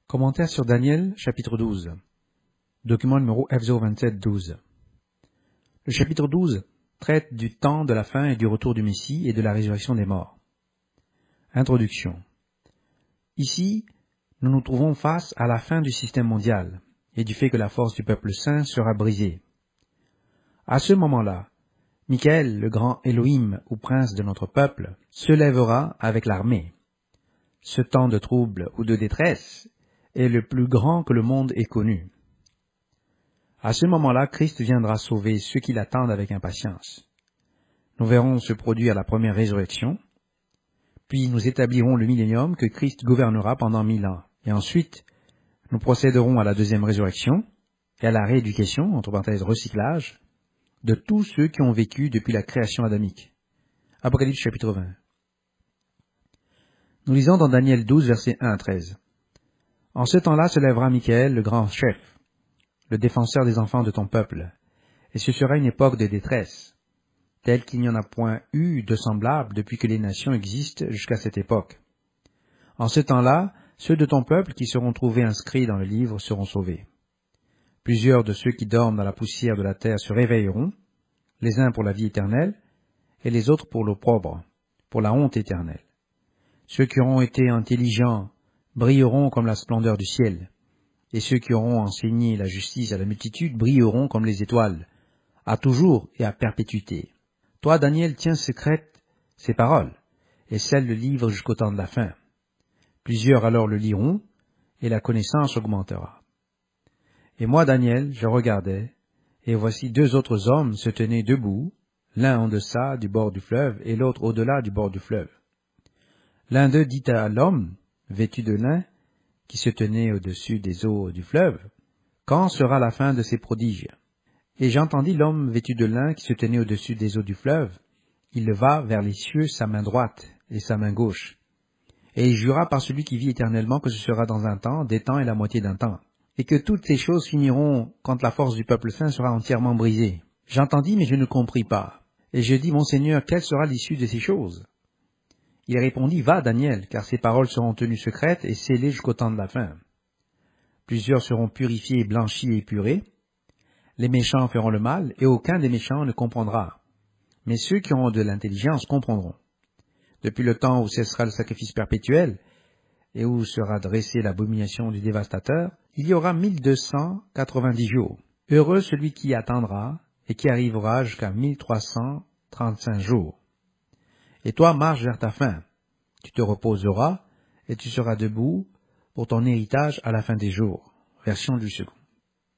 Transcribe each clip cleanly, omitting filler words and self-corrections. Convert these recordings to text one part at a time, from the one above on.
Commentaire sur Daniel, chapitre 12. Document numéro F027-12. Le chapitre 12 traite du temps de la fin et du retour du Messie et de la résurrection des morts. Introduction. Ici, nous nous trouvons face à la fin du système mondial et du fait que la force du peuple saint sera brisée. À ce moment-là, Michael, le grand Elohim ou prince de notre peuple, se lèvera avec l'armée. Ce temps de trouble ou de détresse est le plus grand que le monde ait connu. À ce moment-là, Christ viendra sauver ceux qui l'attendent avec impatience. Nous verrons se produire la première résurrection, puis nous établirons le millénium que Christ gouvernera pendant 1000 ans. Et ensuite, nous procéderons à la deuxième résurrection et à la rééducation, entre parenthèses recyclage, de tous ceux qui ont vécu depuis la création adamique. Apocalypse chapitre 20. Nous lisons dans Daniel 12, versets 1 à 13. En ce temps-là se lèvera Michael, le grand chef, le défenseur des enfants de ton peuple, et ce sera une époque de détresse, telle qu'il n'y en a point eu de semblable depuis que les nations existent jusqu'à cette époque. En ce temps-là, ceux de ton peuple qui seront trouvés inscrits dans le livre seront sauvés. Plusieurs de ceux qui dorment dans la poussière de la terre se réveilleront, les uns pour la vie éternelle, et les autres pour l'opprobre, pour la honte éternelle. Ceux qui auront été intelligents brilleront comme la splendeur du ciel, et ceux qui auront enseigné la justice à la multitude brilleront comme les étoiles, à toujours et à perpétuité. Toi, Daniel, tiens secrètes ces paroles, et scelle le livre jusqu'au temps de la fin. Plusieurs alors le liront, et la connaissance augmentera. Et moi, Daniel, je regardais, et voici deux autres hommes se tenaient debout, l'un en deçà du bord du fleuve, et l'autre au-delà du bord du fleuve. L'un d'eux dit à l'homme, vêtu de lin, qui se tenait au-dessus des eaux du fleuve, « Quand sera la fin de ces prodiges ?» Et j'entendis l'homme vêtu de lin qui se tenait au-dessus des eaux du fleuve. Il leva vers les cieux sa main droite et sa main gauche. Et il jura par celui qui vit éternellement que ce sera dans un temps, des temps et la moitié d'un temps, et que toutes ces choses finiront quand la force du peuple saint sera entièrement brisée. J'entendis, mais je ne compris pas. Et je dis, « Mon Seigneur, quelle sera l'issue de ces choses ?» Il répondit, « Va, Daniel, car ces paroles seront tenues secrètes et scellées jusqu'au temps de la fin. Plusieurs seront purifiés, blanchis et épurés. Les méchants feront le mal, et aucun des méchants ne comprendra. Mais ceux qui auront de l'intelligence comprendront. Depuis le temps où cessera le sacrifice perpétuel, et où sera dressée l'abomination du dévastateur, il y aura 1290 jours. Heureux celui qui attendra, et qui arrivera jusqu'à 1335 jours. Et toi, marche vers ta fin. Tu te reposeras, et tu seras debout pour ton héritage à la fin des jours. Version du second.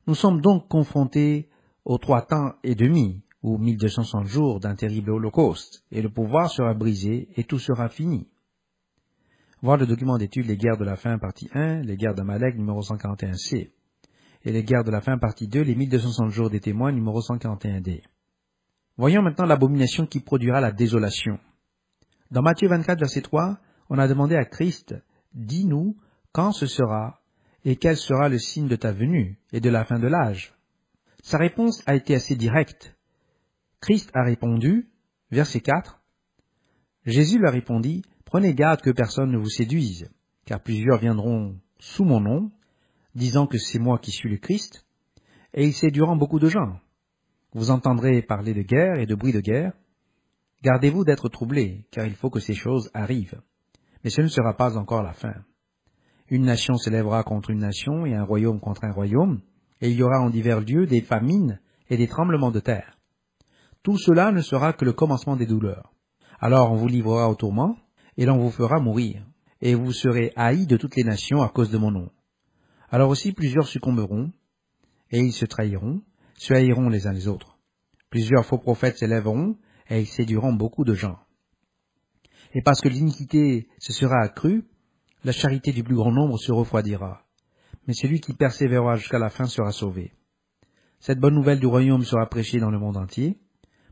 Nous sommes donc confrontés aux 3 temps et demi, ou 1260 jours d'un terrible holocauste, et le pouvoir sera brisé, et tout sera fini. Voir le document d'étude Les guerres de la fin, partie 1, les guerres d'Amalek, numéro 141C, et les guerres de la fin, partie 2, les 1260 jours des témoins, numéro 141D. Voyons maintenant l'abomination qui produira la désolation. Dans Matthieu 24, verset 3, on a demandé à Christ, « Dis-nous quand ce sera, et quel sera le signe de ta venue et de la fin de l'âge ?» Sa réponse a été assez directe. Christ a répondu, verset 4, « Jésus leur répondit, « Prenez garde que personne ne vous séduise, car plusieurs viendront sous mon nom, disant que c'est moi qui suis le Christ, et ils séduiront beaucoup de gens. Vous entendrez parler de guerre et de bruit de guerre. Gardez-vous d'être troublés, car il faut que ces choses arrivent. Mais ce ne sera pas encore la fin. Une nation s'élèvera contre une nation et un royaume contre un royaume, et il y aura en divers lieux des famines et des tremblements de terre. Tout cela ne sera que le commencement des douleurs. Alors on vous livrera au tourment, et l'on vous fera mourir, et vous serez haïs de toutes les nations à cause de mon nom. Alors aussi plusieurs succomberont, et ils se trahiront, se haïront les uns les autres. Plusieurs faux prophètes s'élèveront, et ils séduiront beaucoup de gens. Et parce que l'iniquité se sera accrue, la charité du plus grand nombre se refroidira. Mais celui qui persévérera jusqu'à la fin sera sauvé. Cette bonne nouvelle du royaume sera prêchée dans le monde entier,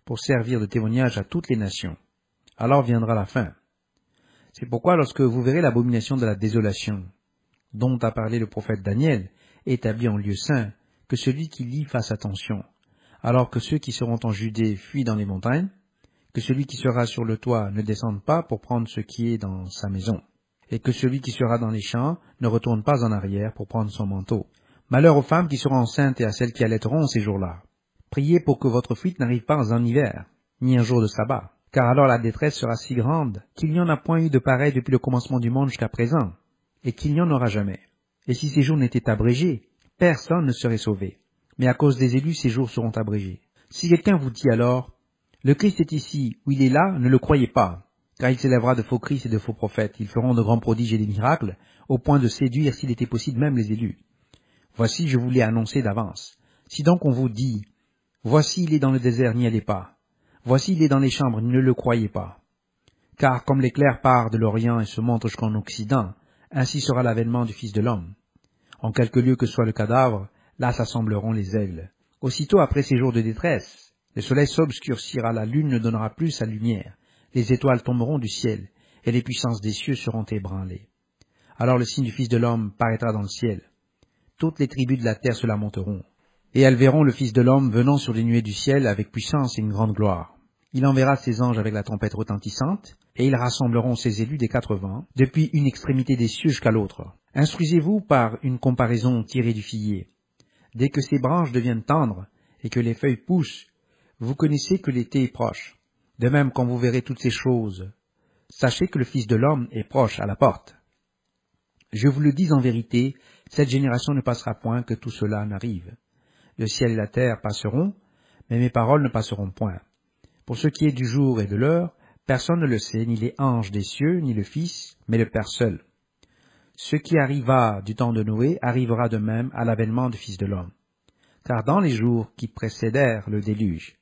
pour servir de témoignage à toutes les nations. Alors viendra la fin. C'est pourquoi lorsque vous verrez l'abomination de la désolation, dont a parlé le prophète Daniel, établi en lieu saint, que celui qui lit fasse attention, alors que ceux qui seront en Judée fuient dans les montagnes, que celui qui sera sur le toit ne descende pas pour prendre ce qui est dans sa maison. et que celui qui sera dans les champs ne retourne pas en arrière pour prendre son manteau. Malheur aux femmes qui seront enceintes et à celles qui allaiteront ces jours-là. Priez pour que votre fuite n'arrive pas en hiver, ni un jour de sabbat, car alors la détresse sera si grande qu'il n'y en a point eu de pareil depuis le commencement du monde jusqu'à présent, et qu'il n'y en aura jamais. Et si ces jours n'étaient abrégés, personne ne serait sauvé. Mais à cause des élus, ces jours seront abrégés. Si quelqu'un vous dit alors, le Christ est ici, ou il est là, ne le croyez pas, car il s'élèvera de faux Christ et de faux prophètes. Ils feront de grands prodiges et des miracles, au point de séduire, s'il était possible, même les élus. Voici, je vous l'ai annoncé d'avance. Si donc on vous dit, voici il est dans le désert, n'y allez pas. Voici il est dans les chambres, ne le croyez pas. Car comme l'éclair part de l'Orient et se montre jusqu'en Occident, ainsi sera l'avènement du Fils de l'homme. En quelque lieu que soit le cadavre, là s'assembleront les aigles. Aussitôt après ces jours de détresse, le soleil s'obscurcira, la lune ne donnera plus sa lumière, les étoiles tomberont du ciel, et les puissances des cieux seront ébranlées. Alors le signe du Fils de l'homme paraîtra dans le ciel. Toutes les tribus de la terre se lamenteront. Et elles verront le Fils de l'homme venant sur les nuées du ciel avec puissance et une grande gloire. Il enverra ses anges avec la trompette retentissante, et ils rassembleront ses élus des 4 vents, depuis une extrémité des cieux jusqu'à l'autre. Instruisez-vous par une comparaison tirée du figuier. Dès que ses branches deviennent tendres, et que les feuilles poussent, vous connaissez que l'été est proche. De même, quand vous verrez toutes ces choses, sachez que le Fils de l'homme est proche à la porte. Je vous le dis en vérité, cette génération ne passera point que tout cela n'arrive. Le ciel et la terre passeront, mais mes paroles ne passeront point. Pour ce qui est du jour et de l'heure, personne ne le sait, ni les anges des cieux, ni le Fils, mais le Père seul. Ce qui arriva du temps de Noé arrivera de même à l'avènement du Fils de l'homme. Car dans les jours qui précédèrent le déluge,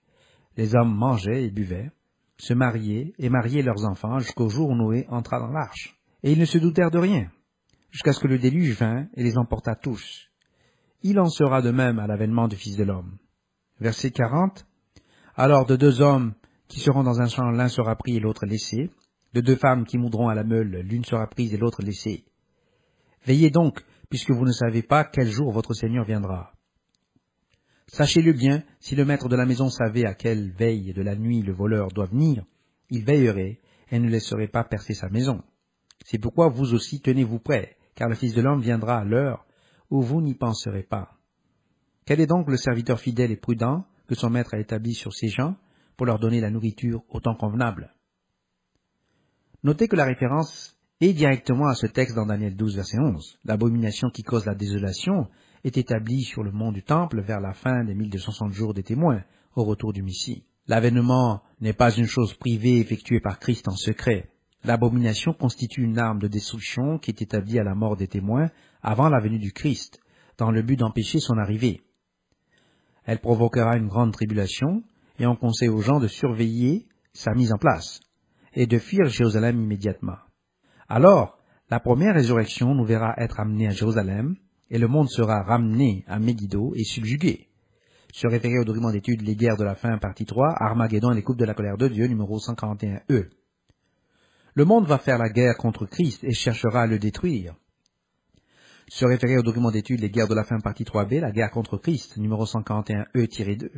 les hommes mangeaient et buvaient, se mariaient et mariaient leurs enfants jusqu'au jour où Noé entra dans l'arche. Et ils ne se doutèrent de rien, jusqu'à ce que le déluge vînt et les emporta tous. Il en sera de même à l'avènement du Fils de l'homme. Verset 40. Alors de 2 hommes qui seront dans un champ, l'un sera pris et l'autre laissé. De 2 femmes qui moudront à la meule, l'une sera prise et l'autre laissée. Veillez donc, puisque vous ne savez pas quel jour votre Seigneur viendra. Sachez-le bien, si le maître de la maison savait à quelle veille de la nuit le voleur doit venir, il veillerait et ne laisserait pas percer sa maison. C'est pourquoi vous aussi tenez-vous prêts, car le Fils de l'homme viendra à l'heure où vous n'y penserez pas. Quel est donc le serviteur fidèle et prudent que son maître a établi sur ses gens pour leur donner la nourriture au temps convenable? Notez que la référence est directement à ce texte dans Daniel 12, verset 11. L'abomination qui cause la désolation est établie sur le mont du Temple vers la fin des 1260 jours des témoins, au retour du Messie. L'avènement n'est pas une chose privée effectuée par Christ en secret. L'abomination constitue une arme de destruction qui est établie à la mort des témoins avant la venue du Christ, dans le but d'empêcher son arrivée. Elle provoquera une grande tribulation, et on conseille aux gens de surveiller sa mise en place, et de fuir Jérusalem immédiatement. Alors, la première résurrection nous verra être amenés à Jérusalem, et le monde sera ramené à Megiddo et subjugué. Se référer au document d'étude Les guerres de la fin, partie 3, Armageddon et les coupes de la colère de Dieu, numéro 141E. Le monde va faire la guerre contre Christ et cherchera à le détruire. Se référer au document d'étude Les guerres de la fin, partie 3B, la guerre contre Christ, numéro 141E-2.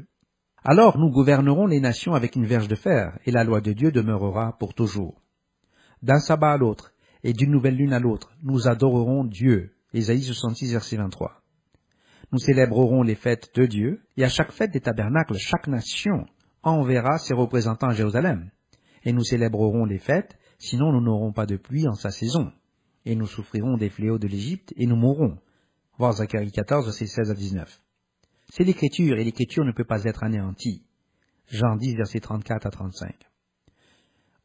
Alors nous gouvernerons les nations avec une verge de fer, et la loi de Dieu demeurera pour toujours. D'un sabbat à l'autre, et d'une nouvelle lune à l'autre, nous adorerons Dieu. Ésaïe 66, verset 23. Nous célébrerons les fêtes de Dieu, et à chaque fête des tabernacles, chaque nation enverra ses représentants à Jérusalem. Et nous célébrerons les fêtes, sinon nous n'aurons pas de pluie en sa saison. Et nous souffrirons des fléaux de l'Égypte, et nous mourrons. Voir Zacharie 14, verset 16 à 19. C'est l'Écriture, et l'Écriture ne peut pas être anéantie. Jean 10, verset 34 à 35.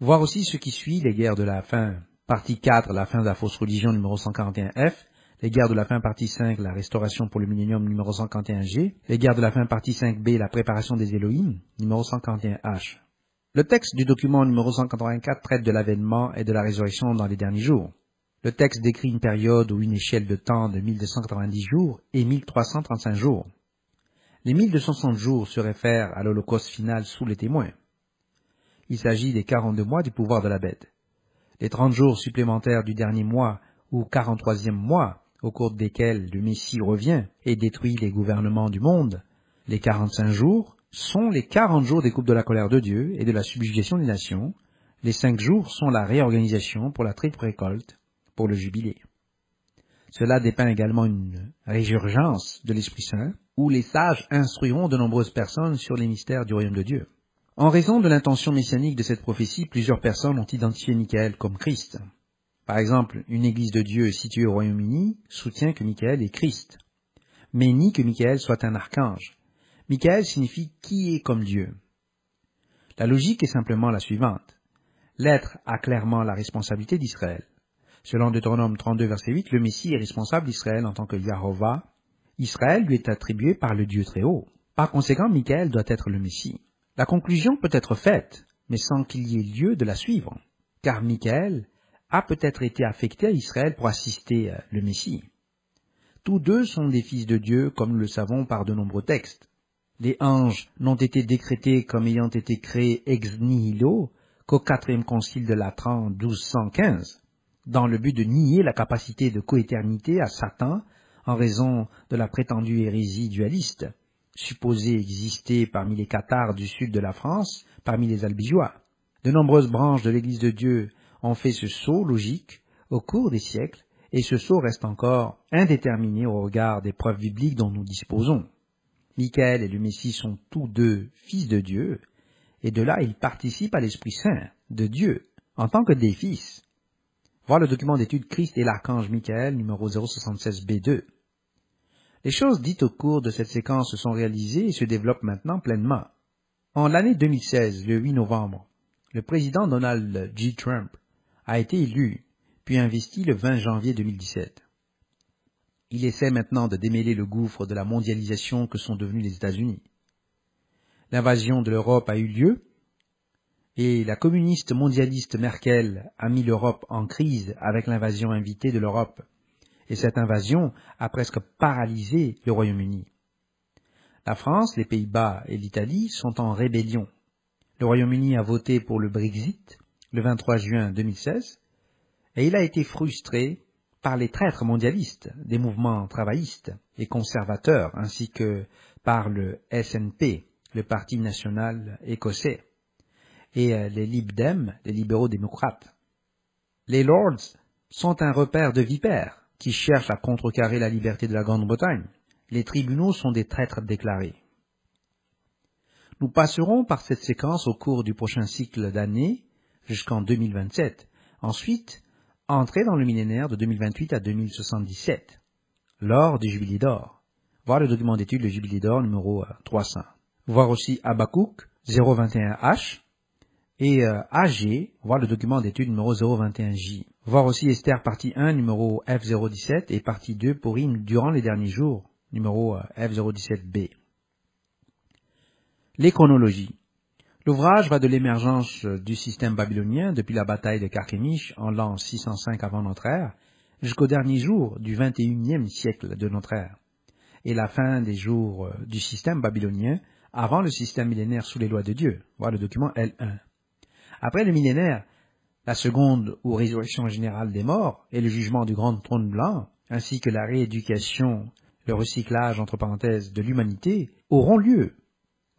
Voir aussi ce qui suit, les guerres de la fin, partie 4, la fin de la fausse religion, numéro 141F, les guerres de la fin, partie 5, la restauration pour le millénium, numéro 141G, les guerres de la fin, partie 5B, la préparation des Elohim, numéro 141H. Le texte du document numéro 184 traite de l'avènement et de la résurrection dans les derniers jours. Le texte décrit une période ou une échelle de temps de 1290 jours et 1335 jours. Les 1260 jours se réfèrent à l'holocauste final sous les témoins. Il s'agit des 42 mois du pouvoir de la bête. Les 30 jours supplémentaires du dernier mois ou 43e mois, au cours desquels le Messie revient et détruit les gouvernements du monde, les 45 jours sont les 40 jours des coupes de la colère de Dieu et de la subjugation des nations. Les 5 jours sont la réorganisation pour la triple récolte, pour le jubilé. Cela dépeint également une résurgence de l'Esprit Saint, où les sages instruiront de nombreuses personnes sur les mystères du royaume de Dieu. En raison de l'intention messianique de cette prophétie, plusieurs personnes ont identifié Michael comme Christ. Par exemple, une église de Dieu située au Royaume-Uni soutient que Michael est Christ, mais nie que Michael soit un archange. Michael signifie « qui est comme Dieu ». La logique est simplement la suivante. L'être a clairement la responsabilité d'Israël. Selon Deutéronome 32, verset 8, le Messie est responsable d'Israël en tant que Yahovah. Israël lui est attribué par le Dieu très haut. Par conséquent, Michael doit être le Messie. La conclusion peut être faite, mais sans qu'il y ait lieu de la suivre, car Michael a peut-être été affecté à Israël pour assister le Messie. Tous deux sont des fils de Dieu, comme nous le savons par de nombreux textes. Les anges n'ont été décrétés comme ayant été créés ex nihilo qu'au 4e concile de Latran 1215, dans le but de nier la capacité de coéternité à Satan en raison de la prétendue hérésie dualiste, supposée exister parmi les cathares du sud de la France, parmi les albigeois. De nombreuses branches de l'Église de Dieu ont fait ce saut logique au cours des siècles, et ce saut reste encore indéterminé au regard des preuves bibliques dont nous disposons. Michael et le Messie sont tous deux fils de Dieu, et de là ils participent à l'Esprit Saint de Dieu en tant que des fils. Voir le document d'étude Christ et l'archange Michael, numéro 076B2. Les choses dites au cours de cette séquence se sont réalisées et se développent maintenant pleinement. En l'année 2016, le 8 novembre, le président Donald J. Trump a été élu, puis investi le 20 janvier 2017. Il essaie maintenant de démêler le gouffre de la mondialisation que sont devenus les États-Unis. L'invasion de l'Europe a eu lieu, et la communiste mondialiste Merkel a mis l'Europe en crise avec l'invasion invitée de l'Europe, et cette invasion a presque paralysé le Royaume-Uni. La France, les Pays-Bas et l'Italie sont en rébellion. Le Royaume-Uni a voté pour le Brexit le 23 juin 2016, et il a été frustré par les traîtres mondialistes des mouvements travaillistes et conservateurs, ainsi que par le SNP, le Parti national écossais, et les Lib Dem, les libéraux démocrates. Les Lords sont un repère de vipères qui cherchent à contrecarrer la liberté de la Grande-Bretagne. Les tribunaux sont des traîtres déclarés. Nous passerons par cette séquence au cours du prochain cycle d'années jusqu'en 2027. Ensuite, entrer dans le millénaire de 2028 à 2077, lors du Jubilé d'or. Voir le document d'étude, le Jubilé d'or numéro 300. Voir aussi Habakkuk 021H et AG, voir le document d'étude numéro 021J. Voir aussi Esther partie 1 numéro F017 et partie 2 Purim durant les derniers jours, numéro F017B. Les chronologies. L'ouvrage va de l'émergence du système babylonien depuis la bataille de Carchemish en l'an 605 avant notre ère jusqu'au dernier jour du 21e siècle de notre ère et la fin des jours du système babylonien avant le système millénaire sous les lois de Dieu. Voir le document L1. Après le millénaire, la seconde ou résurrection générale des morts et le jugement du grand trône blanc, ainsi que la rééducation, le recyclage entre parenthèses de l'humanité, auront lieu.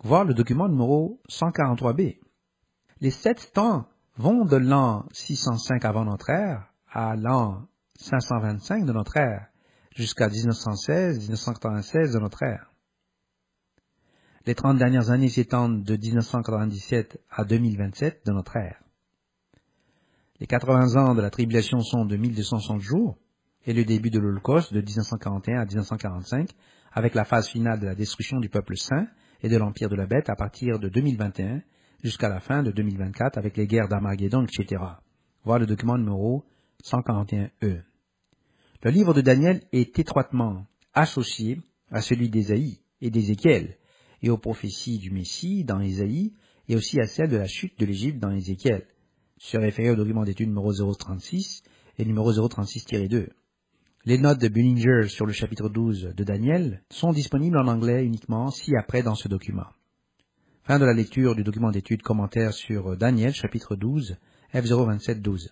Voir le document numéro 143B. Les 7 temps vont de l'an 605 avant notre ère à l'an 525 de notre ère, jusqu'à 1916-1996 de notre ère. Les 30 dernières années s'étendent de 1997 à 2027 de notre ère. Les 80 ans de la tribulation sont de 1260 jours, et le début de l'Holocauste de 1941 à 1945, avec la phase finale de la destruction du peuple saint et de l'empire de la bête à partir de 2021 jusqu'à la fin de 2024 avec les guerres d'Armageddon, etc. Voir le document numéro 141E. Le livre de Daniel est étroitement associé à celui d'Ésaïe et d'Ézéchiel, et aux prophéties du Messie dans Ésaïe, et aussi à celle de la chute de l'Égypte dans Ézéchiel, se référer au document d'étude numéro 036 et numéro 036-2. Les notes de Bullinger sur le chapitre 12 de Daniel sont disponibles en anglais uniquement ci-après dans ce document. Fin de la lecture du document d'étude commentaire sur Daniel, chapitre 12, F027-12.